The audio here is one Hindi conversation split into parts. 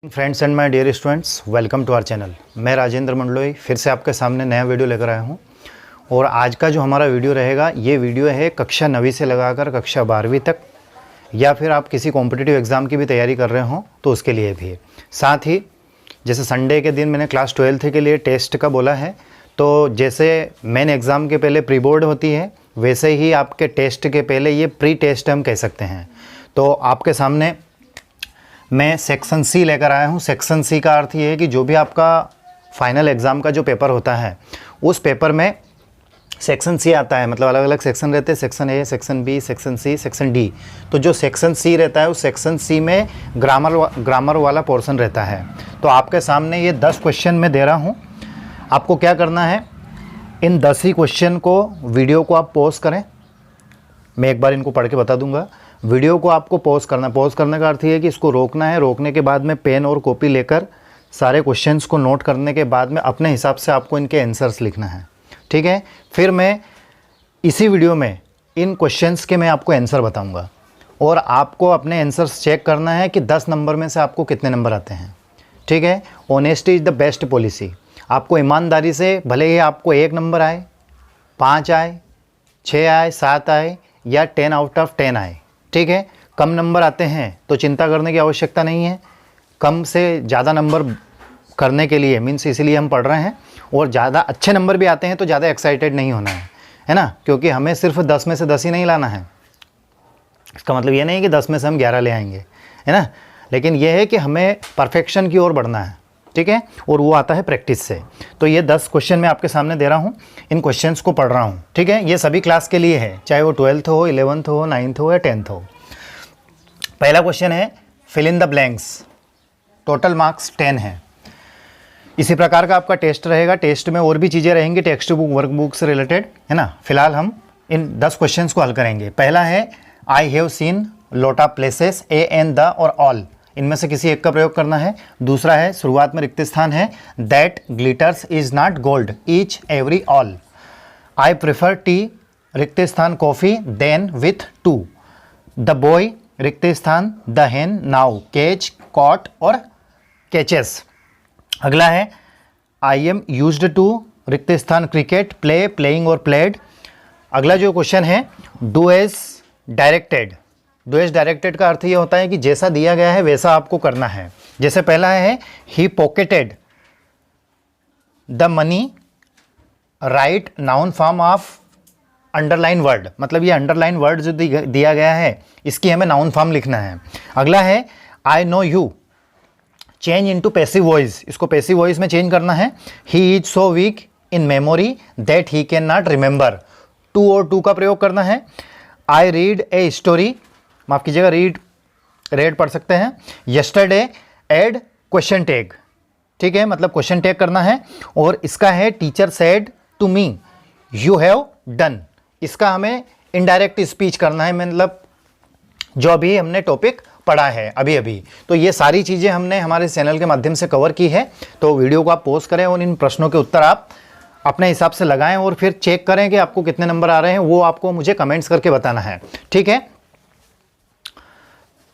Friends and my dear students, welcome to our channel. मैं राजेंद्र मंडलोई फिर से आपके सामने नया वीडियो लेकर आया हूं। और आज का जो हमारा वीडियो रहेगा, ये वीडियो है कक्षा 9वीं से लगाकर कक्षा 12वीं तक, या फिर आप किसी कॉम्पिटिटिव एग्ज़ाम की भी तैयारी कर रहे हो तो उसके लिए भी। साथ ही जैसे संडे के दिन मैंने क्लास 12th के लिए टेस्ट का बोला है, तो जैसे मेन एग्ज़ाम के पहले प्री बोर्ड होती है, वैसे ही आपके टेस्ट के पहले ये प्री टेस्ट हम कह सकते हैं। तो आपके सामने मैं सेक्शन सी लेकर आया हूँ। सेक्शन सी का अर्थ ये है कि जो भी आपका फाइनल एग्ज़ाम का जो पेपर होता है, उस पेपर में सेक्शन सी आता है, मतलब अलग अलग सेक्शन रहते हैं, section A, section B, section C, section D. तो जो सेक्शन सी रहता है, उस सेक्शन सी में ग्रामर वाला पोर्शन रहता है। तो आपके सामने ये 10 क्वेश्चन मैं दे रहा हूँ। आपको क्या करना है, इन 10 ही क्वेश्चन को, वीडियो को आप पॉज करें। मैं एक बार इनको पढ़ के बता दूंगा। वीडियो को आपको पॉज करना है। पॉज करने का अर्थ ये है कि इसको रोकना है। रोकने के बाद में पेन और कॉपी लेकर सारे क्वेश्चंस को नोट करने के बाद में अपने हिसाब से आपको इनके आंसर्स लिखना है, ठीक है। फिर मैं इसी वीडियो में इन क्वेश्चंस के मैं आपको आंसर बताऊंगा, और आपको अपने आंसर्स चेक करना है कि 10 नंबर में से आपको कितने नंबर आते हैं, ठीक है। Honesty is the best policy. आपको ईमानदारी से, भले ही आपको 1 नंबर आए, 5 आए, 6 आए, 7 आए, या 10 आउट ऑफ 10 आए, ठीक है। कम नंबर आते हैं तो चिंता करने की आवश्यकता नहीं है। कम से ज़्यादा नंबर करने के लिए मीन्स इसीलिए हम पढ़ रहे हैं। और ज़्यादा अच्छे नंबर भी आते हैं तो ज़्यादा एक्साइटेड नहीं होना है ना, क्योंकि हमें सिर्फ 10 में से 10 ही नहीं लाना है। इसका मतलब ये नहीं कि 10 में से हम 11 ले आएंगे, है ना। लेकिन यह है कि हमें परफेक्शन की ओर बढ़ना है, ठीक है। और वो आता है प्रैक्टिस से। तो ये 10 क्वेश्चन मैं आपके सामने दे रहा हूँ, इन क्वेश्चंस को पढ़ रहा हूँ, ठीक है। ये सभी क्लास के लिए है, चाहे वो 12th हो, 11th हो, 9th हो या 10th हो। पहला क्वेश्चन है fill in the blanks. Total marks 10 है। इसी प्रकार का आपका टेस्ट रहेगा। टेस्ट में और भी चीज़ें रहेंगी टेक्स्ट बुक, वर्क बुक से रिलेटेड, है ना। फिलहाल हम इन 10 क्वेश्चन को हल करेंगे। पहला है I have seen lot of places, A and the और ऑल, इनमें से किसी एक का प्रयोग करना है। दूसरा है शुरुआत में रिक्त स्थान है, that glitters is not gold, each every all. I prefer tea, रिक्त स्थान coffee, then with to. The boy, रिक्त स्थान the hen, now catch, caught और कैचेस। अगला है आई एम यूज्ड टू, रिक्त स्थान क्रिकेट, प्ले, प्लेइंग और प्लेड। अगला जो क्वेश्चन है do as directed. Do as directed का अर्थ ये होता है कि जैसा दिया गया है वैसा आपको करना है। जैसे पहला है he pocketed the money, write noun form of underline word, मतलब ये अंडरलाइन वर्ड जो दिया गया है इसकी हमें नाउन फॉर्म लिखना है। अगला है I know you, change into passive voice, इसको पैसिव वॉइस में चेंज करना है। He is so weak in memory that he can not remember, too और टू का प्रयोग करना है। आई रीड ए स्टोरी, माफ कीजिएगा रेड पढ़ सकते हैं। यस्टरडे एड क्वेश्चन टैग, ठीक है, मतलब क्वेश्चन टैग करना है। और इसका है teacher said to me you have done, इसका हमें इनडायरेक्ट स्पीच करना है, मतलब जो अभी हमने टॉपिक पढ़ा है अभी। तो ये सारी चीज़ें हमने हमारे चैनल के माध्यम से कवर की है। तो वीडियो को आप पॉज करें और इन प्रश्नों के उत्तर आप अपने हिसाब से लगाएं, और फिर चेक करें कि आपको कितने नंबर आ रहे हैं। वो आपको मुझे कमेंट्स करके बताना है, ठीक है।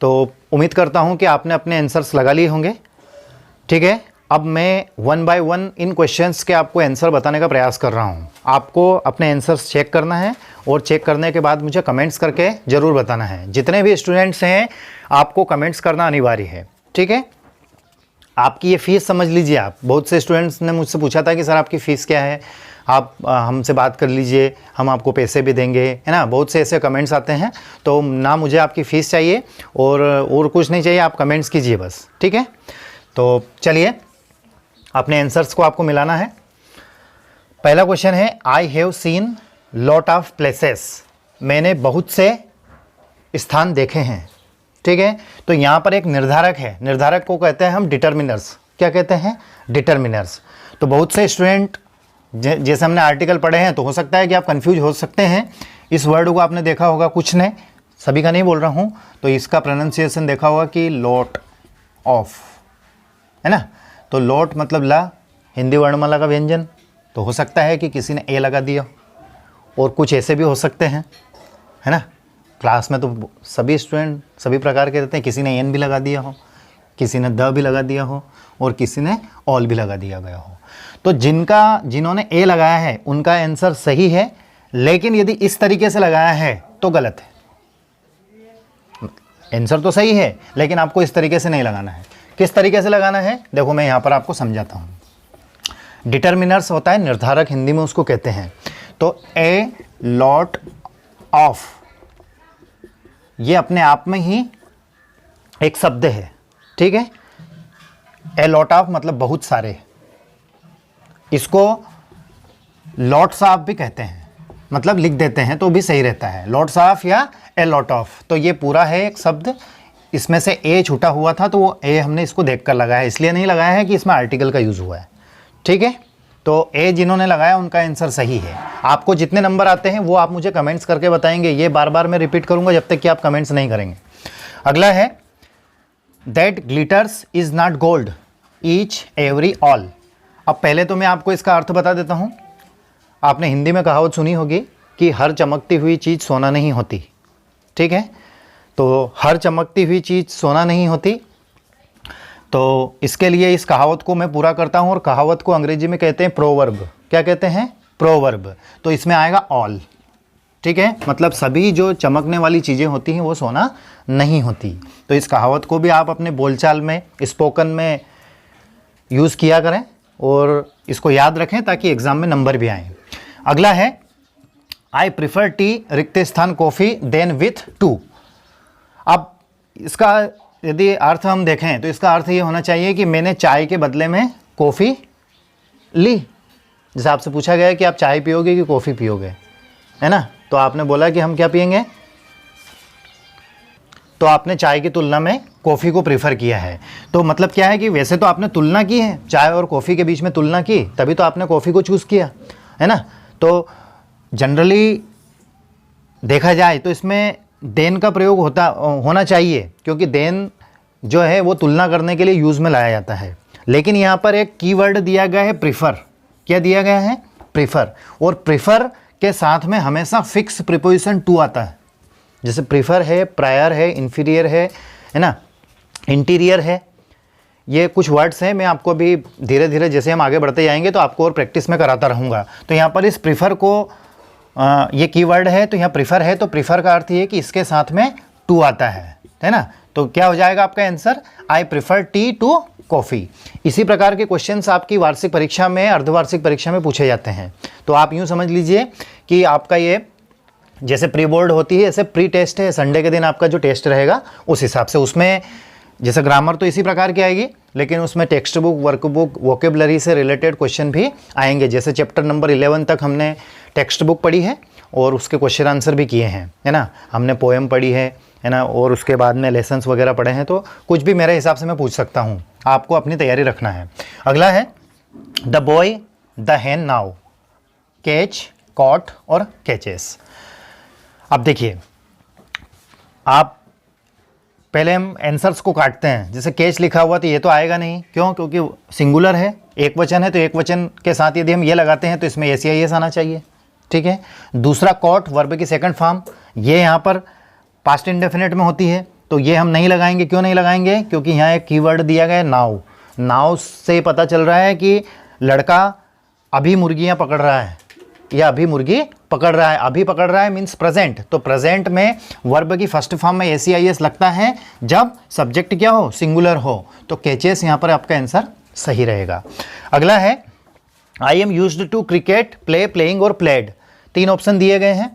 तो उम्मीद करता हूं कि आपने अपने आंसर्स लगा लिए होंगे, ठीक है। अब मैं 1 बाय 1 इन क्वेश्चंस के आपको आंसर बताने का प्रयास कर रहा हूं। आपको अपने आंसर्स चेक करना है, और चेक करने के बाद मुझे कमेंट्स करके ज़रूर बताना है। जितने भी स्टूडेंट्स हैं आपको कमेंट्स करना अनिवार्य है, ठीक है। आपकी ये फ़ीस समझ लीजिए। आप, बहुत से स्टूडेंट्स ने मुझसे पूछा था कि सर आपकी फ़ीस क्या है, आप हमसे बात कर लीजिए, हम आपको पैसे भी देंगे, है ना। बहुत से ऐसे कमेंट्स आते हैं। तो ना मुझे आपकी फ़ीस चाहिए और कुछ नहीं चाहिए, आप कमेंट्स कीजिए बस, ठीक है। तो चलिए अपने आंसर्स को आपको मिलाना है। पहला क्वेश्चन है I have seen lot of places, मैंने बहुत से स्थान देखे हैं, ठीक है। तो यहाँ पर एक निर्धारक है, निर्धारक को कहते हैं हम डिटर्मिनर्स। क्या कहते हैं? डिटर्मिनर्स। तो बहुत से स्टूडेंट जैसे हमने आर्टिकल पढ़े हैं, तो हो सकता है कि आप कंफ्यूज हो सकते हैं। इस वर्ड को आपने देखा होगा, कुछ ने, सभी का नहीं बोल रहा हूँ। तो इसका प्रोनाउंसिएशन देखा होगा कि लॉट ऑफ, है ना। तो लॉट मतलब ला, हिंदी वर्णमाला का व्यंजन। तो हो सकता है कि किसी ने ए लगा दिया, और कुछ ऐसे भी हो सकते हैं, है ना। क्लास में तो सभी स्टूडेंट सभी प्रकार के रहते हैं, किसी ने एन भी लगा दिया हो, किसी ने द भी लगा दिया हो और किसी ने ऑल भी लगा दिया गया हो। तो जिन्होंने ए लगाया है उनका आंसर सही है, लेकिन यदि इस तरीके से लगाया है तो गलत है। आंसर तो सही है लेकिन आपको इस तरीके से नहीं लगाना है। किस तरीके से लगाना है देखो, मैं यहाँ पर आपको समझाता हूँ। डिटर्मिनर्स होता है निर्धारक, हिंदी में उसको कहते हैं। तो ए लॉट ऑफ, ये अपने आप में ही एक शब्द है, ठीक है। ए लॉट ऑफ मतलब बहुत सारे, इसको लॉट्स ऑफ भी कहते हैं, मतलब लिख देते हैं तो भी सही रहता है, लॉट्स ऑफ या ए लॉट ऑफ। तो ये पूरा है एक शब्द, इसमें से ए छूटा हुआ था तो वो ए हमने इसको देखकर लगाया है, इसलिए नहीं लगाया है कि इसमें आर्टिकल का यूज़ हुआ है, ठीक है। तो ए जिन्होंने लगाया उनका आंसर सही है। आपको जितने नंबर आते हैं वो आप मुझे कमेंट्स करके बताएंगे, ये बार बार मैं रिपीट करूंगा जब तक कि आप कमेंट्स नहीं करेंगे। अगला है that glitters is not gold each every all. अब पहले तो मैं आपको इसका अर्थ बता देता हूँ। आपने हिंदी में कहावत सुनी होगी कि हर चमकती हुई चीज़ सोना नहीं होती, ठीक है। तो हर चमकती हुई चीज़ सोना नहीं होती, तो इसके लिए इस कहावत को मैं पूरा करता हूँ, और कहावत को अंग्रेजी में कहते हैं प्रोवर्ब। क्या कहते हैं? प्रोवर्ब। तो इसमें आएगा ऑल, ठीक है। मतलब सभी जो चमकने वाली चीज़ें होती हैं वो सोना नहीं होती। तो इस कहावत को भी आप अपने बोलचाल में, स्पोकन में यूज़ किया करें और इसको याद रखें ताकि एग्ज़ाम में नंबर भी आए। अगला है आई प्रिफर टी रिक्त स्थान कॉफ़ी देन विथ टू। अब इसका यदि अर्थ हम देखें तो इसका अर्थ ये होना चाहिए कि मैंने चाय के बदले में कॉफ़ी ली। जैसे आपसे पूछा गया है कि आप चाय पियोगे कि कॉफ़ी पियोगे, है ना, तो आपने बोला कि हम क्या पियेंगे, तो आपने चाय की तुलना में कॉफ़ी को प्रीफर किया है। तो मतलब क्या है कि वैसे तो आपने तुलना की है, चाय और कॉफ़ी के बीच में तुलना की, तभी तो आपने कॉफ़ी को चूज़ किया, है ना। तो जनरली देखा जाए तो इसमें देन का प्रयोग होना चाहिए, क्योंकि देन जो है वो तुलना करने के लिए यूज़ में लाया जाता है। लेकिन यहाँ पर एक कीवर्ड दिया गया है प्रीफर। क्या दिया गया है? प्रीफर। और प्रीफर के साथ में हमेशा फिक्स प्रीपोजिशन टू आता है। जैसे प्रीफर है, प्रायर है, इन्फीरियर है ना, इंटीरियर है। ये कुछ वर्ड्स हैं, मैं आपको अभी धीरे धीरे जैसे हम आगे बढ़ते जाएंगे तो आपको और प्रैक्टिस में कराता रहूँगा। तो यहाँ पर इस प्रीफर को ये कीवर्ड है, तो यहाँ प्रीफर है, तो प्रीफर का अर्थ ये कि इसके साथ में टू आता है ना। तो क्या हो जाएगा आपका answer? I prefer tea to coffee. इसी प्रकार के क्वेश्चंस आपकी वार्षिक परीक्षा में, अर्धवार्षिक परीक्षा में पूछे जाते हैं। तो आप यूँ समझ लीजिए कि आपका ये जैसे प्री बोर्ड होती है, ऐसे प्री टेस्ट है, संडे के दिन आपका जो टेस्ट रहेगा उस हिसाब से उसमें जैसे ग्रामर तो इसी प्रकार की आएगी, लेकिन उसमें टेक्स्ट बुक, वर्कबुक, वोकेबलरी से रिलेटेड क्वेश्चन भी आएंगे। जैसे चैप्टर नंबर 11 तक हमने टेक्स्ट बुक पढ़ी है और उसके क्वेश्चन आंसर भी किए हैं, है ना। हमने पोएम पढ़ी है ना, और उसके बाद में लेसन्स वगैरह पढ़े हैं। तो कुछ भी मेरे हिसाब से मैं पूछ सकता हूँ, आपको अपनी तैयारी रखना है। अगला है the boy the hen now, catch, caught और कैचेस। अब देखिए, आप पहले हम आंसर्स को काटते हैं। जैसे कैच लिखा हुआ तो ये तो आएगा नहीं, क्यों? क्योंकि सिंगुलर है, एक वचन है, तो एक वचन के साथ यदि हम ये लगाते हैं तो इसमें एस या एस आना चाहिए, ठीक है। दूसरा कॉट, वर्ब की सेकंड फॉर्म, ये यहाँ पर पास्ट इंडेफिनिट में होती है, तो ये हम नहीं लगाएंगे। क्यों नहीं लगाएंगे? क्योंकि यहाँ एक कीवर्ड दिया गया है नाउ। नाउ से पता चल रहा है कि लड़का अभी मुर्गियाँ पकड़ रहा है या अभी मुर्गी पकड़ रहा है। अभी पकड़ रहा है मीन्स प्रेजेंट, तो प्रेजेंट में वर्ब की फर्स्ट फॉर्म में एस या एस लगता है जब सब्जेक्ट क्या हो? सिंगुलर हो। तो कैचेस यहाँ पर आपका आंसर सही रहेगा। अगला है I am used to cricket, play, playing और प्लेड। 3 ऑप्शन दिए गए हैं,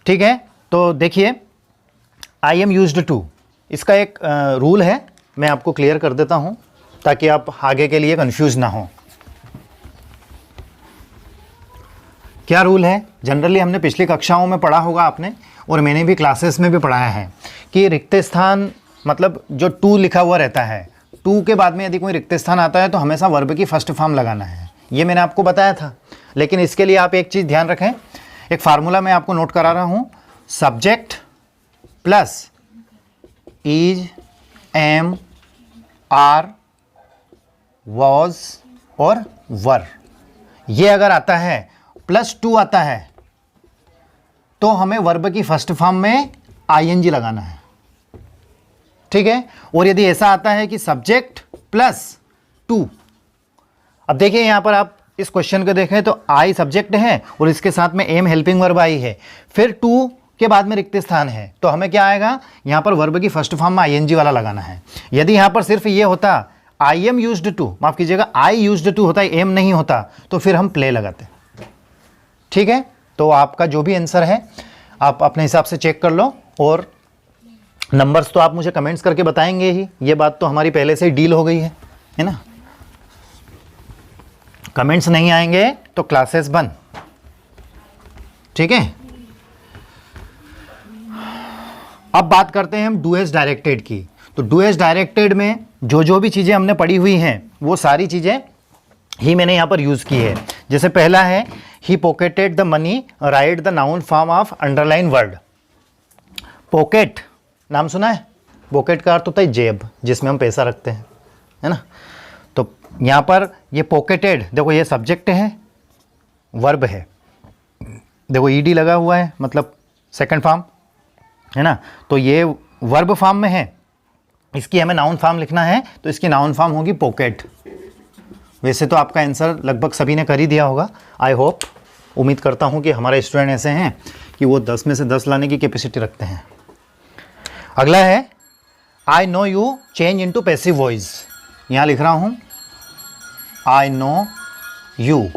ठीक है। तो देखिए आई एम यूज्ड टू, इसका एक रूल है, मैं आपको क्लियर कर देता हूँ ताकि आप आगे के लिए कंफ्यूज ना हो। क्या रूल है? जनरली हमने पिछली कक्षाओं में पढ़ा होगा आपने, और मैंने भी क्लासेस में भी पढ़ाया है कि रिक्त स्थान मतलब जो टू लिखा हुआ रहता है, टू के बाद में यदि कोई रिक्त स्थान आता है तो हमेशा वर्ब की फर्स्ट फॉर्म लगाना है। ये मैंने आपको बताया था, लेकिन इसके लिए आप एक चीज़ ध्यान रखें, एक फार्मूला मैं आपको नोट करा रहा हूँ। Subject plus is, am, are, was और वर, ये अगर आता है प्लस टू आता है तो हमें वर्ब की फर्स्ट फॉर्म में आईएनजी लगाना है, ठीक है। और यदि ऐसा आता है कि सब्जेक्ट प्लस टू, अब देखिए यहां पर आप इस क्वेश्चन को देखें तो आई सब्जेक्ट है और इसके साथ में एम हेल्पिंग वर्ब आई है, फिर टू के बाद में रिक्त स्थान है, तो हमें क्या आएगा, यहां पर वर्ब की फर्स्ट फॉर्म में आईएनजी वाला लगाना है। यदि यहां पर सिर्फ ये होता आई एम यूज्ड टू, माफ कीजिएगा आई यूज्ड टू होता, एम नहीं होता, तो फिर हम प्ले लगाते। ठीक है, तो आपका जो भी आंसर है आप अपने हिसाब से चेक कर लो, और नंबर्स तो आप मुझे कमेंट्स करके बताएंगे ही, ये बात तो हमारी पहले से ही डील हो गई है ना। कमेंट्स नहीं आएंगे तो क्लासेस बंद। ठीक है, अब बात करते हैं हम डू एज डायरेक्टेड की। तो डू एज डायरेक्टेड में जो भी चीज़ें हमने पढ़ी हुई हैं वो सारी चीज़ें ही मैंने यहाँ पर यूज़ की है। जैसे पहला है he pocketed the money, write the noun form of underline word. Pocket नाम सुना है? पॉकेट का अर्थ होता है जेब, जिसमें हम पैसा रखते हैं, है ना। तो यहाँ पर ये पॉकेटेड, देखो ये सब्जेक्ट है, वर्ब है, देखो ईडी लगा हुआ है, मतलब सेकंड फॉर्म, है ना। तो ये वर्ब फॉर्म में है, इसकी हमें नाउन फॉर्म लिखना है, तो इसकी नाउन फॉर्म होगी पॉकेट। वैसे तो आपका आंसर लगभग सभी ने कर ही दिया होगा, आई होप, उम्मीद करता हूँ कि हमारे स्टूडेंट ऐसे हैं कि वो 10 में से 10 लाने की कैपेसिटी रखते हैं। अगला है I know you change into passive voice. यहाँ लिख रहा हूँ आई नो यू,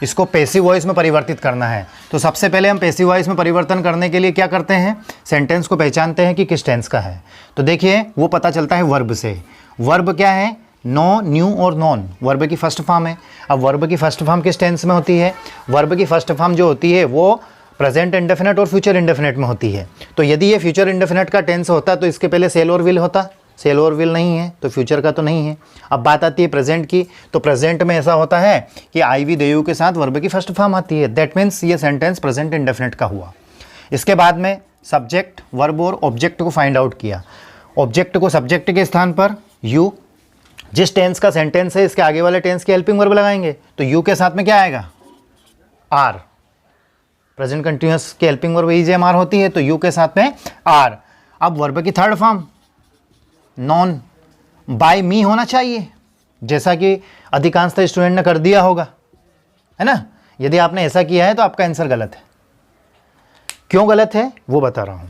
इसको पैसिव वॉइस में परिवर्तित करना है। तो सबसे पहले हम पैसिव वॉइस में परिवर्तन करने के लिए क्या करते हैं, सेंटेंस को पहचानते हैं कि किस टेंस का है। तो देखिए वो पता चलता है वर्ब से। वर्ब क्या है, नो, न्यू और नॉन, वर्ब की फर्स्ट फॉर्म है। अब वर्ब की फर्स्ट फॉर्म किस टेंस में होती है, वर्ब की फर्स्ट फॉर्म जो होती है वो प्रेजेंट इंडेफिनिट और फ्यूचर इंडेफिनिट में होती है। तो यदि ये फ्यूचर इंडेफिनिट का टेंस होता तो इसके पहले सेल और विल होता, सेल और विल नहीं है तो फ्यूचर का तो नहीं है। अब बात आती है प्रेजेंट की, तो प्रेजेंट में ऐसा होता है कि आई वी दे यू के साथ वर्ब की फर्स्ट फॉर्म आती है, दैट मीन्स ये सेंटेंस प्रेजेंट इंडेफिनिट का हुआ। इसके बाद में सब्जेक्ट, वर्ब और ऑब्जेक्ट को फाइंड आउट किया। ऑब्जेक्ट को सब्जेक्ट के स्थान पर यू, जिस टेंस का सेंटेंस है इसके आगे वाले टेंस की हेल्पिंग वर्ब लगाएंगे, तो यू के साथ में क्या आएगा, आर। प्रेजेंट कंटिन्यूअस की हेल्पिंग वर्ब ईजेएमआर होती है, तो यू के साथ में आर। अब वर्ब की थर्ड फॉर्म नॉन, बाय मी होना चाहिए, जैसा कि अधिकांशतः स्टूडेंट ने कर दिया होगा, है ना। यदि आपने ऐसा किया है तो आपका आंसर गलत है। क्यों गलत है वो बता रहा हूं।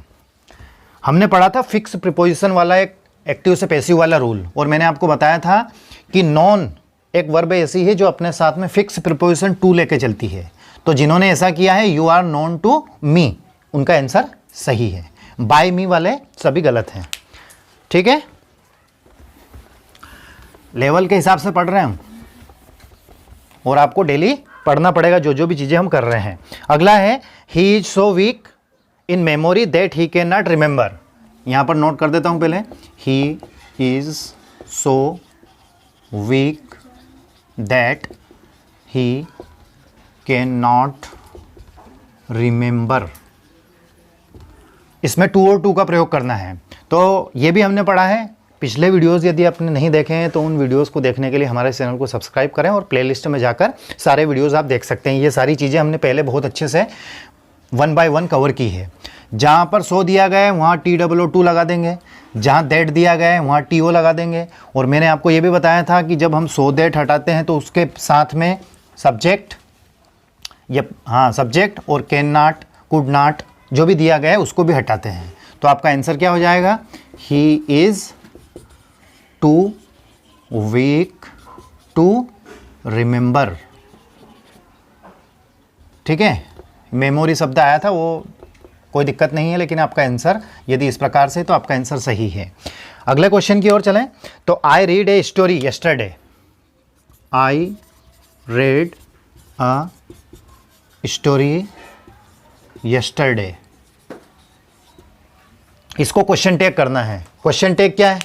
हमने पढ़ा था फिक्स प्रीपोजिशन वाला एक एक्टिव से पैसिव वाला रूल, और मैंने आपको बताया था कि नॉन एक वर्ब ऐसी है जो अपने साथ में फिक्स प्रीपोजिशन टू लेके चलती है। तो जिन्होंने ऐसा किया है you are known to me, उनका आंसर सही है। बाय मी वाले सभी गलत हैं। ठीक है, लेवल के हिसाब से पढ़ रहे हैं हम, और आपको डेली पढ़ना पड़ेगा जो भी चीज़ें हम कर रहे हैं। अगला है he is so weak in memory that he can not remember. यहाँ पर नोट कर देता हूँ पहले, ही is so week that he can not remember. इसमें टू और टू का प्रयोग करना है। तो ये भी हमने पढ़ा है। पिछले वीडियोस यदि आपने नहीं देखे हैं तो उन वीडियोस को देखने के लिए हमारे चैनल को सब्सक्राइब करें, और प्लेलिस्ट में जाकर सारे वीडियोस आप देख सकते हैं। ये सारी चीज़ें हमने पहले बहुत अच्छे से 1 बाय 1 कवर की है। जहाँ पर सो दिया गया है वहाँ TOO लगा देंगे, जहाँ दैट दिया गया है वहाँ TO लगा देंगे। और मैंने आपको ये भी बताया था कि जब हम सो दैट हटाते हैं तो उसके साथ में सब्जेक्ट, सब्जेक्ट और कैन नॉट, कुड नॉट जो भी दिया गया है उसको भी हटाते हैं। तो आपका आंसर क्या हो जाएगा, he is too weak to remember. ठीक है, मेमोरी शब्द आया था, वो कोई दिक्कत नहीं है, लेकिन आपका आंसर यदि इस प्रकार से तो आपका आंसर सही है। अगले क्वेश्चन की ओर चलें। तो I read a story yesterday. I read a story yesterday, इसको क्वेश्चन टैग करना है। क्वेश्चन टैग क्या है,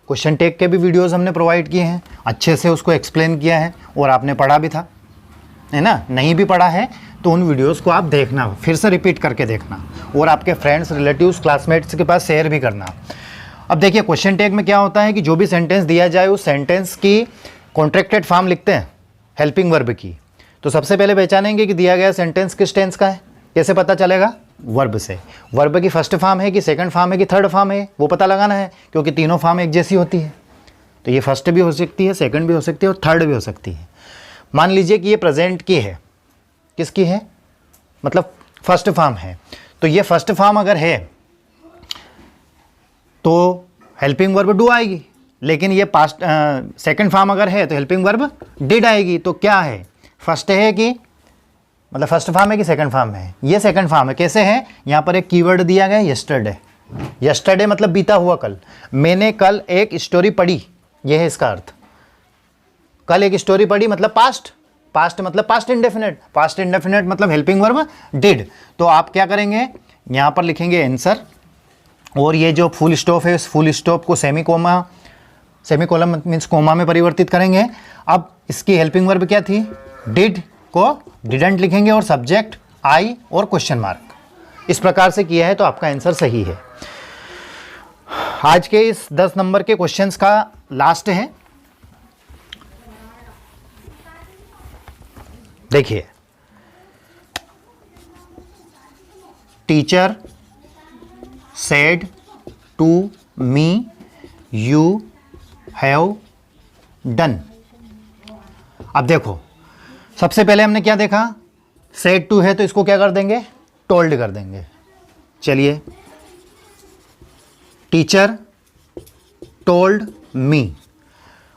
क्वेश्चन टैग के भी वीडियोस हमने प्रोवाइड किए हैं, अच्छे से उसको एक्सप्लेन किया है, और आपने पढ़ा भी था, है ना। नहीं भी पढ़ा है तो उन वीडियोस को आप देखना, फिर से रिपीट करके देखना, और आपके फ्रेंड्स, रिलेटिव्स, क्लासमेट्स के पास शेयर भी करना। अब देखिए क्वेश्चन टैग में क्या होता है कि जो भी सेंटेंस दिया जाए उस सेंटेंस की कॉन्ट्रैक्टेड फॉर्म लिखते हैं हेल्पिंग वर्ब की। तो सबसे पहले पहचानेंगे कि दिया गया सेंटेंस किस टेंस का है, कैसे पता चलेगा, वर्ब से। वर्ब की फर्स्ट फॉर्म है कि सेकंड फॉर्म है कि थर्ड फॉर्म है, वो पता लगाना है, क्योंकि तीनों फॉर्म एक जैसी होती है। तो ये फर्स्ट भी हो सकती है, सेकंड भी हो सकती है और थर्ड भी हो सकती है। मान लीजिए कि ये प्रेजेंट की है, किसकी है, मतलब फर्स्ट फॉर्म है। तो ये फर्स्ट फॉर्म अगर है तो हेल्पिंग वर्ब डू आएगी, लेकिन ये पास्ट सेकंड फॉर्म अगर है तो हेल्पिंग वर्ब डिड आएगी। तो क्या है, फर्स्ट है कि मतलब फर्स्ट फॉर्म है कि सेकंड फॉर्म है, ये सेकंड फॉर्म है। कैसे है, यहाँ पर एक कीवर्ड दिया गया है यस्टरडे। यस्टरडे मतलब बीता हुआ कल। मैंने कल एक स्टोरी पढ़ी, ये है इसका अर्थ। कल एक स्टोरी पढ़ी मतलब पास्ट, पास्ट मतलब पास्ट इंडेफिनेट, पास्ट इंडेफिनेट मतलब हेल्पिंग वर्ब डिड। तो आप क्या करेंगे, यहाँ पर लिखेंगे आंसर, और ये जो फुल स्टॉप है उस फुल स्टॉप को सेमी कोलम मीन्स कोमा में परिवर्तित करेंगे। अब इसकी हेल्पिंग वर्ब क्या थी, डिड को डिडंट लिखेंगे और सब्जेक्ट आई और क्वेश्चन मार्क। इस प्रकार से किया है तो आपका आंसर सही है। आज के इस 10 नंबर के क्वेश्चंस का लास्ट है। देखिए, teacher said to me you have done. अब देखो, सबसे पहले हमने क्या देखा, सेड टू है तो इसको क्या कर देंगे, टोल्ड कर देंगे। चलिए, टीचर टोल्ड मी।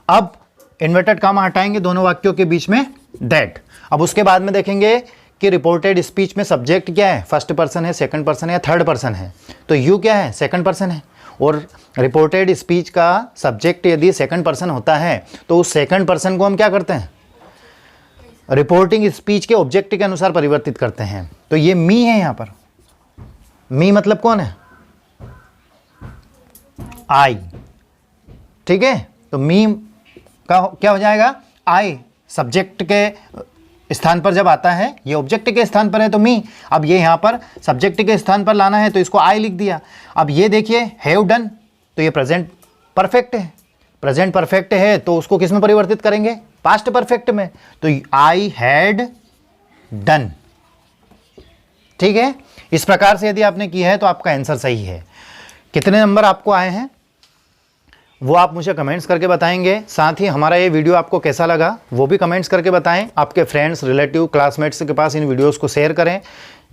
अब इन्वर्टेड कामा हटाएंगे दोनों वाक्यों के बीच में, दैट। अब उसके बाद में देखेंगे कि रिपोर्टेड स्पीच में सब्जेक्ट क्या है, फर्स्ट पर्सन है, सेकंड पर्सन है या थर्ड पर्सन है। तो यू क्या है, सेकंड पर्सन है। और रिपोर्टेड स्पीच का सब्जेक्ट यदि सेकंड पर्सन होता है तो उस सेकंड पर्सन को हम क्या करते हैं, रिपोर्टिंग स्पीच के ऑब्जेक्ट के अनुसार परिवर्तित करते हैं। तो ये मी है, यहाँ पर मी मतलब कौन है, आई। ठीक है, तो मी का क्या हो जाएगा, आई। सब्जेक्ट के स्थान पर जब आता है, ये ऑब्जेक्ट के स्थान पर है तो मी। अब ये यहाँ पर सब्जेक्ट के स्थान पर लाना है तो इसको आई लिख दिया। अब ये देखिए हैव डन, तो ये प्रेजेंट परफेक्ट है। प्रेजेंट परफेक्ट है तो उसको किस में परिवर्तित करेंगे, पास्ट परफेक्ट में। तो आई हैड डन। ठीक है, इस प्रकार से यदि आपने किया है तो आपका आंसर सही है। कितने नंबर आपको आए हैं वो आप मुझे कमेंट्स करके बताएंगे। साथ ही हमारा ये वीडियो आपको कैसा लगा वो भी कमेंट्स करके बताएं। आपके फ्रेंड्स, रिलेटिव, क्लासमेट्स के पास इन वीडियोस को शेयर करें।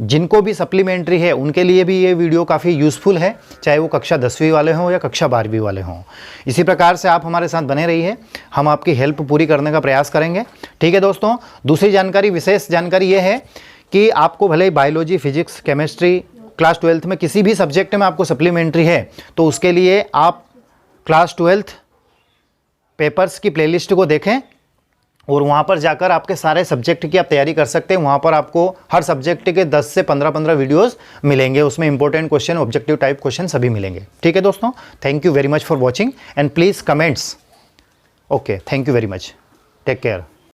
जिनको भी सप्लीमेंट्री है उनके लिए भी ये वीडियो काफ़ी यूज़फुल है, चाहे वो कक्षा 10वीं वाले हों या कक्षा 12वीं वाले हों। इसी प्रकार से आप हमारे साथ बने रहिए, हम आपकी हेल्प पूरी करने का प्रयास करेंगे। ठीक है दोस्तों, दूसरी जानकारी, विशेष जानकारी ये है कि आपको भले ही biology, physics, chemistry class 12th में किसी भी सब्जेक्ट में आपको सप्लीमेंट्री है तो उसके लिए आप क्लास 12th पेपर्स की प्लेलिस्ट को देखें और वहाँ पर जाकर आपके सारे सब्जेक्ट की आप तैयारी कर सकते हैं। वहाँ पर आपको हर सब्जेक्ट के 10 से 15 वीडियोस मिलेंगे, उसमें important question, objective type question सभी मिलेंगे। ठीक है दोस्तों, thank you very much for watching and please comments. Okay, thank you very much, take care.